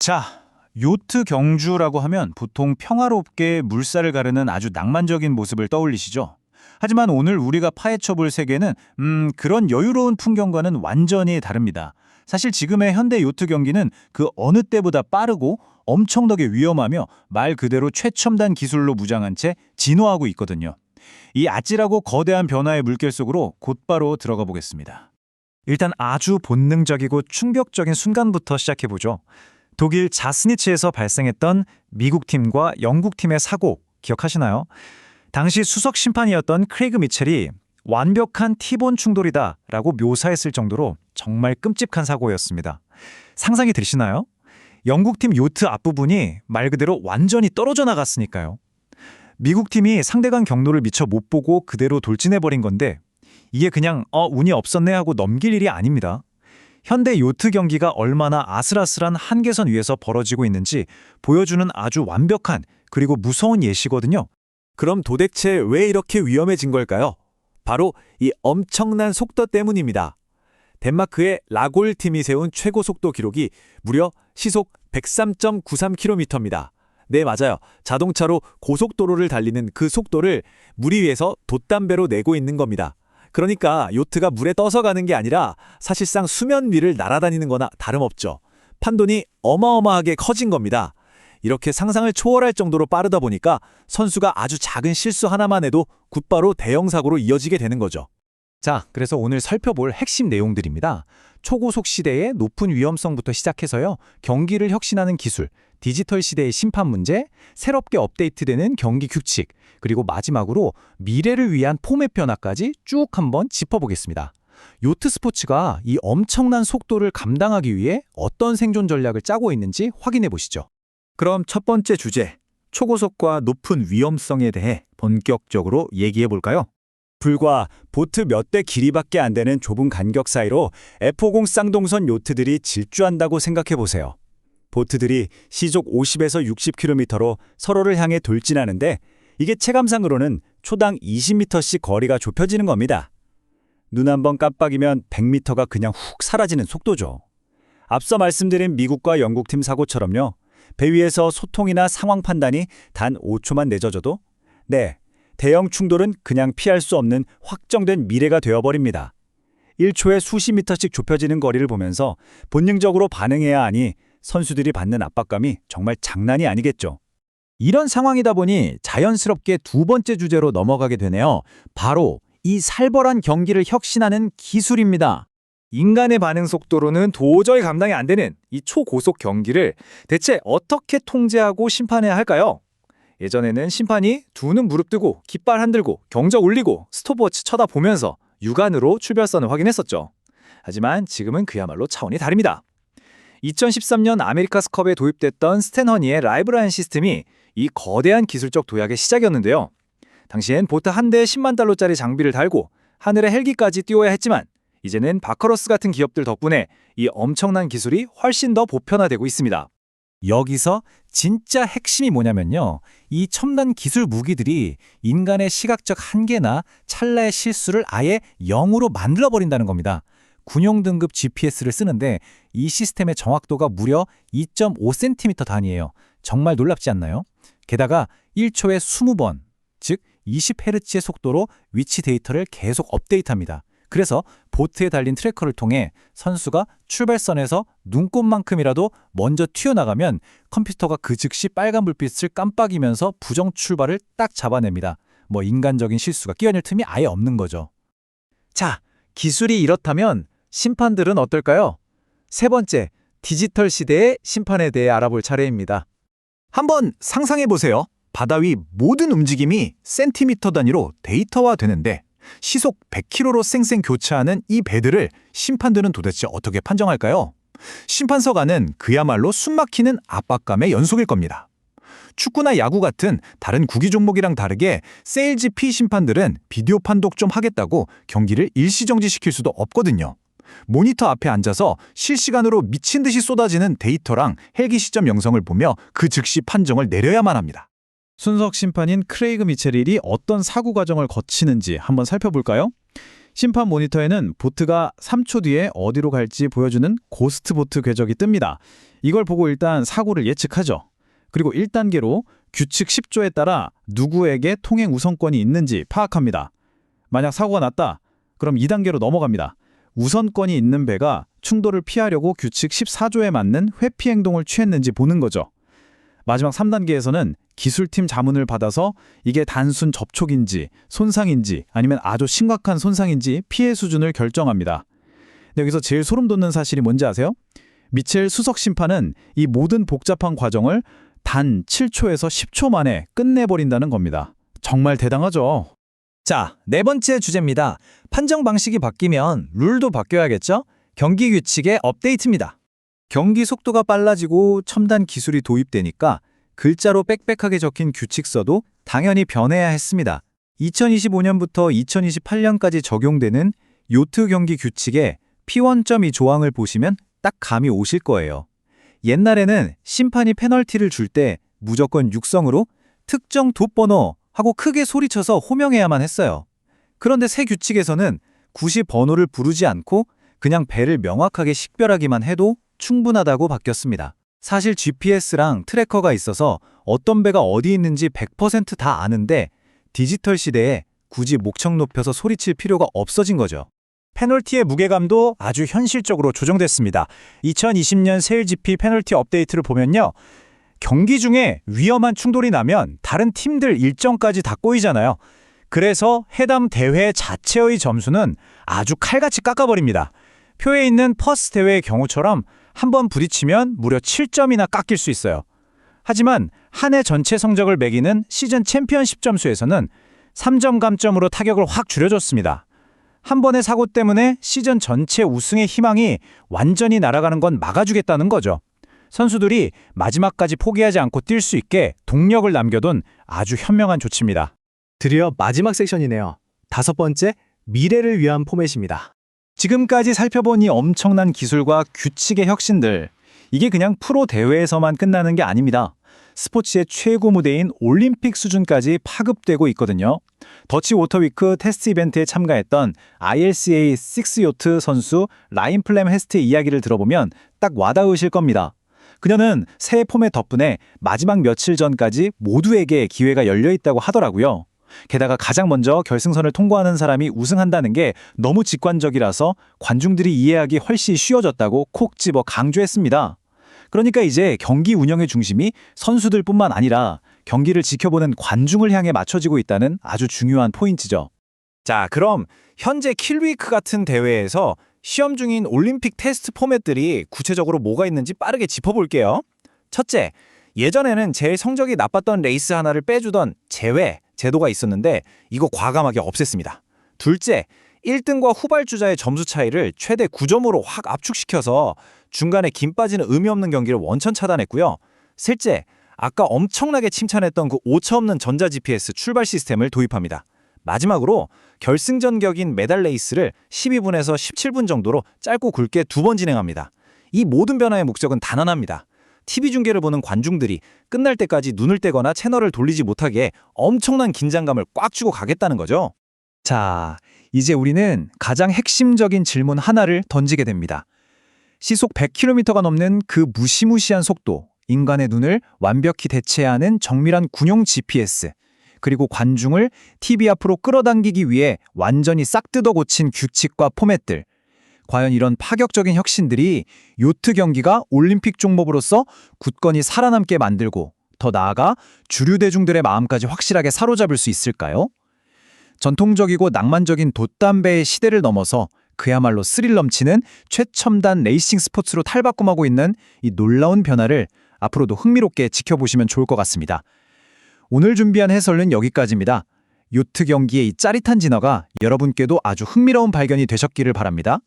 자, 요트 경주라고 하면 보통 평화롭게 물살을 가르는 아주 낭만적인 모습을 떠올리시죠? 하지만 오늘 우리가 파헤쳐볼 세계는 그런 여유로운 풍경과는 완전히 다릅니다. 사실 지금의 현대 요트 경기는 그 어느 때보다 빠르고 엄청나게 위험하며 말 그대로 최첨단 기술로 무장한 채 진화하고 있거든요. 이 아찔하고 거대한 변화의 물결 속으로 곧바로 들어가 보겠습니다. 일단 아주 본능적이고 충격적인 순간부터 시작해보죠. 독일 자스니치에서 발생했던 미국 팀과 영국 팀의 사고 기억하시나요? 당시 수석 심판이었던 크레이그 미첼이 완벽한 티본 충돌이다라고 묘사했을 정도로 정말 끔찍한 사고였습니다. 상상이 되시나요? 영국팀 요트 앞부분이 말 그대로 완전히 떨어져 나갔으니까요. 미국 팀이 상대방 경로를 미처 못 보고 그대로 돌진해버린 건데 이게 그냥 운이 없었네 하고 넘길 일이 아닙니다. 현대 요트 경기가 얼마나 아슬아슬한 한계선 위에서 벌어지고 있는지 보여주는 아주 완벽한 그리고 무서운 예시거든요. 그럼 도대체 왜 이렇게 위험해진 걸까요? 바로 이 엄청난 속도 때문입니다. 덴마크의 라골 팀이 세운 최고 속도 기록이 무려 시속 103.93km입니다. 네, 맞아요. 자동차로 고속도로를 달리는 그 속도를 물 위에서 돛담배로 내고 있는 겁니다. 그러니까 요트가 물에 떠서 가는 게 아니라 사실상 수면 위를 날아다니는 거나 다름없죠. 판돈이 어마어마하게 커진 겁니다. 이렇게 상상을 초월할 정도로 빠르다 보니까 선수가 아주 작은 실수 하나만 해도 곧바로 대형 사고로 이어지게 되는 거죠. 자, 그래서 오늘 살펴볼 핵심 내용들입니다. 초고속 시대의 높은 위험성부터 시작해서요. 경기를 혁신하는 기술, 디지털 시대의 심판 문제, 새롭게 업데이트되는 경기 규칙, 그리고 마지막으로 미래를 위한 포맷 변화까지 쭉 한번 짚어보겠습니다. 요트 스포츠가 이 엄청난 속도를 감당하기 위해 어떤 생존 전략을 짜고 있는지 확인해 보시죠. 그럼 첫 번째 주제, 초고속과 높은 위험성에 대해 본격적으로 얘기해 볼까요? 불과 보트 몇 대 길이밖에 안 되는 좁은 간격 사이로 F50 쌍동선 요트들이 질주한다고 생각해 보세요. 보트들이 시속 50에서 60km로 서로를 향해 돌진하는데 이게 체감상으로는 초당 20m씩 거리가 좁혀지는 겁니다. 눈 한번 깜빡이면 100m가 그냥 훅 사라지는 속도죠. 앞서 말씀드린 미국과 영국팀 사고처럼요. 배 위에서 소통이나 상황 판단이 단 5초만 늦어져도 대형 충돌은 그냥 피할 수 없는 확정된 미래가 되어버립니다. 1초에 수십 미터씩 좁혀지는 거리를 보면서 본능적으로 반응해야 하니 선수들이 받는 압박감이 정말 장난이 아니겠죠. 이런 상황이다 보니 자연스럽게 두 번째 주제로 넘어가게 되네요. 바로 이 살벌한 경기를 혁신하는 기술입니다. 인간의 반응 속도로는 도저히 감당이 안 되는 이 초고속 경기를 대체 어떻게 통제하고 심판해야 할까요? 예전에는 심판이 두 눈 무릎 뜨고 깃발 흔들고 경적 울리고 스톱워치 쳐다보면서 육안으로 출발선을 확인했었죠. 하지만 지금은 그야말로 차원이 다릅니다. 2013년 아메리카스컵에 도입됐던 스탠 허니의 라이브라인 시스템이 이 거대한 기술적 도약의 시작이었는데요. 당시엔 보트 한 대에 10만 달러짜리 장비를 달고 하늘에 헬기까지 띄워야 했지만 이제는 바커러스 같은 기업들 덕분에 이 엄청난 기술이 훨씬 더 보편화되고 있습니다. 여기서 진짜 핵심이 뭐냐면요. 이 첨단 기술 무기들이 인간의 시각적 한계나 찰나의 실수를 아예 0으로 만들어버린다는 겁니다. 군용 등급 GPS를 쓰는데 이 시스템의 정확도가 무려 2.5cm 단위예요. 정말 놀랍지 않나요? 게다가 1초에 20번, 즉 20Hz의 속도로 위치 데이터를 계속 업데이트합니다. 그래서 보트에 달린 트래커를 통해 선수가 출발선에서 눈곱만큼이라도 먼저 튀어나가면 컴퓨터가 그 즉시 빨간 불빛을 깜빡이면서 부정 출발을 딱 잡아냅니다. 인간적인 실수가 끼어들 틈이 아예 없는 거죠. 자, 기술이 이렇다면 심판들은 어떨까요? 세 번째, 디지털 시대의 심판에 대해 알아볼 차례입니다. 한번 상상해 보세요. 바다 위 모든 움직임이 센티미터 단위로 데이터화되는데 시속 100km로 쌩쌩 교차하는 이 배들을 심판들은 도대체 어떻게 판정할까요? 심판석 안은 그야말로 숨막히는 압박감의 연속일 겁니다. 축구나 야구 같은 다른 구기 종목이랑 다르게 세일즈 P 심판들은 비디오 판독 좀 하겠다고 경기를 일시정지시킬 수도 없거든요. 모니터 앞에 앉아서 실시간으로 미친 듯이 쏟아지는 데이터랑 헬기 시점 영상을 보며 그 즉시 판정을 내려야만 합니다. 순석 심판인 크레이그 미첼이 어떤 사고 과정을 거치는지 한번 살펴볼까요? 심판 모니터에는 보트가 3초 뒤에 어디로 갈지 보여주는 고스트 보트 궤적이 뜹니다. 이걸 보고 일단 사고를 예측하죠. 그리고 1단계로 규칙 10조에 따라 누구에게 통행 우선권이 있는지 파악합니다. 만약 사고가 났다, 그럼 2단계로 넘어갑니다. 우선권이 있는 배가 충돌을 피하려고 규칙 14조에 맞는 회피 행동을 취했는지 보는 거죠. 마지막 3단계에서는 기술팀 자문을 받아서 이게 단순 접촉인지 손상인지 아니면 아주 심각한 손상인지 피해 수준을 결정합니다. 여기서 제일 소름 돋는 사실이 뭔지 아세요? 미첼 수석 심판은 이 모든 복잡한 과정을 단 7초에서 10초 만에 끝내버린다는 겁니다. 정말 대단하죠? 자, 네 번째 주제입니다. 판정 방식이 바뀌면 룰도 바뀌어야겠죠? 경기 규칙의 업데이트입니다. 경기 속도가 빨라지고 첨단 기술이 도입되니까 글자로 빽빽하게 적힌 규칙서도 당연히 변해야 했습니다. 2025년부터 2028년까지 적용되는 요트 경기 규칙의 P1.2 조항을 보시면 딱 감이 오실 거예요. 옛날에는 심판이 페널티를 줄 때 무조건 육성으로 특정 돛번호 하고 크게 소리쳐서 호명해야만 했어요. 그런데 새 규칙에서는 굳이 번호를 부르지 않고 그냥 배를 명확하게 식별하기만 해도 충분하다고 바뀌었습니다. 사실 GPS랑 트래커가 있어서 어떤 배가 어디 있는지 100% 다 아는데 디지털 시대에 굳이 목청 높여서 소리칠 필요가 없어진 거죠. 페널티의 무게감도 아주 현실적으로 조정됐습니다. 2020년 세일GP 페널티 업데이트를 보면요. 경기 중에 위험한 충돌이 나면 다른 팀들 일정까지 다 꼬이잖아요. 그래서 해당 대회 자체의 점수는 아주 칼같이 깎아버립니다. 표에 있는 퍼스 대회의 경우처럼 한 번 부딪히면 무려 7점이나 깎일 수 있어요. 하지만 한 해 전체 성적을 매기는 시즌 챔피언십 점수에서는 3점 감점으로 타격을 확 줄여줬습니다. 한 번의 사고 때문에 시즌 전체 우승의 희망이 완전히 날아가는 건 막아주겠다는 거죠. 선수들이 마지막까지 포기하지 않고 뛸 수 있게 동력을 남겨둔 아주 현명한 조치입니다. 드디어 마지막 섹션이네요. 5번째, 미래를 위한 포맷입니다. 지금까지 살펴본 이 엄청난 기술과 규칙의 혁신들, 이게 그냥 프로 대회에서만 끝나는 게 아닙니다. 스포츠의 최고 무대인 올림픽 수준까지 파급되고 있거든요. 더치 워터위크 테스트 이벤트에 참가했던 ILCA 6요트 선수 라인 플렘 헤스트의 이야기를 들어보면 딱 와닿으실 겁니다. 그녀는 새 포맷 덕분에 마지막 며칠 전까지 모두에게 기회가 열려 있다고 하더라고요. 게다가 가장 먼저 결승선을 통과하는 사람이 우승한다는 게 너무 직관적이라서 관중들이 이해하기 훨씬 쉬워졌다고 콕 집어 강조했습니다. 그러니까 이제 경기 운영의 중심이 선수들뿐만 아니라 경기를 지켜보는 관중을 향해 맞춰지고 있다는 아주 중요한 포인트죠. 자, 그럼 현재 킬위크 같은 대회에서 시험 중인 올림픽 테스트 포맷들이 구체적으로 뭐가 있는지 빠르게 짚어볼게요. 첫째, 예전에는 제일 성적이 나빴던 레이스 하나를 빼주던 제외 제도가 있었는데 이거 과감하게 없앴습니다. 둘째, 1등과 후발주자의 점수 차이를 최대 9점으로 확 압축시켜서 중간에 김 빠지는 의미 없는 경기를 원천 차단했고요. 셋째, 아까 엄청나게 칭찬했던 그 오차 없는 전자 GPS 출발 시스템을 도입합니다. 마지막으로 결승전 격인 메달 레이스를 12분에서 17분 정도로 짧고 굵게 2번 진행합니다. 이 모든 변화의 목적은 단언합니다. TV 중계를 보는 관중들이 끝날 때까지 눈을 떼거나 채널을 돌리지 못하게 엄청난 긴장감을 꽉 주고 가겠다는 거죠. 자, 이제 우리는 가장 핵심적인 질문 하나를 던지게 됩니다. 시속 100km가 넘는 그 무시무시한 속도, 인간의 눈을 완벽히 대체하는 정밀한 군용 GPS, 그리고 관중을 TV 앞으로 끌어당기기 위해 완전히 싹 뜯어 고친 규칙과 포맷들. 과연 이런 파격적인 혁신들이 요트 경기가 올림픽 종목으로서 굳건히 살아남게 만들고 더 나아가 주류 대중들의 마음까지 확실하게 사로잡을 수 있을까요? 전통적이고 낭만적인 돛담배의 시대를 넘어서 그야말로 스릴 넘치는 최첨단 레이싱 스포츠로 탈바꿈하고 있는 이 놀라운 변화를 앞으로도 흥미롭게 지켜보시면 좋을 것 같습니다. 오늘 준비한 해설은 여기까지입니다. 요트 경기의 이 짜릿한 진화가 여러분께도 아주 흥미로운 발견이 되셨기를 바랍니다.